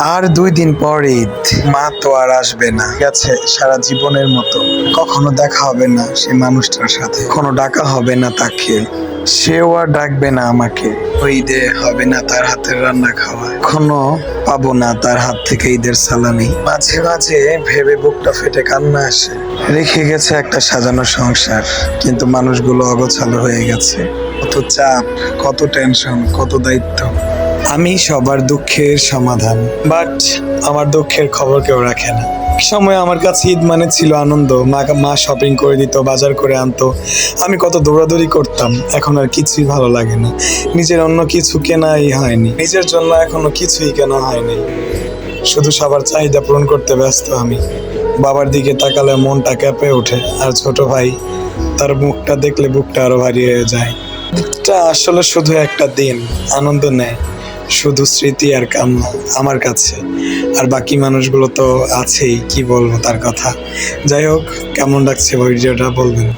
আর 2 দিন পর ঈদ। মা তো আর আসবে না, গেছে সারা জীবনের মতো। কখনো দেখা হবে না সে মানুষটার সাথে, কখনো ডাকা হবে না তাকে, সেও আর ডাকবে না আমাকে। ওই ঈদে হবে না তার হাতের রান্না খাওয়া, কখনো পাবো না তার হাত থেকে ঈদের সালামি। মাঝে মাঝে ভেবে বুকটা ফেটে কান্না আসে। রেখে গেছে একটা সাজানো সংসার, কিন্তু মানুষগুলো অগোছালো হয়ে গেছে। কত চাপ, কত টেনশন, কত দায়িত্ব। আমি সবার দুঃখের সমাধান, বাট আমার দুঃখের খবর কেউ রাখে না। এক সময় আমার কাছে ঈদ মানে ছিল আনন্দ। মা শপিং করে দিত, বাজার করে আনতো, আমি কত দৌড়াদৌড়ি করতাম। এখন আর কিছুই ভালো লাগে না। নিজের অন্য কিছু কেনাই হয়নি, নিজের জন্য এখনো কিছুই কেনা হয়নি। শুধু সবার চাহিদা পূরণ করতে ব্যস্ত আমি। বাবার দিকে তাকালে মনটা কেঁপে ওঠে, আর ছোট ভাই, তার মুখটা দেখলে বুকটা আরো ভারী হয়ে যায়। এটা আসলে শুধু একটা দিন, আনন্দ নেয়, শুধু স্মৃতি আর কান্না আমার কাছে। আর বাকি মানুষগুলো তো আছেই, কি বলবো তার কথা। যাই হোক, কেমন লাগছে ভিডিওটা বলবেন।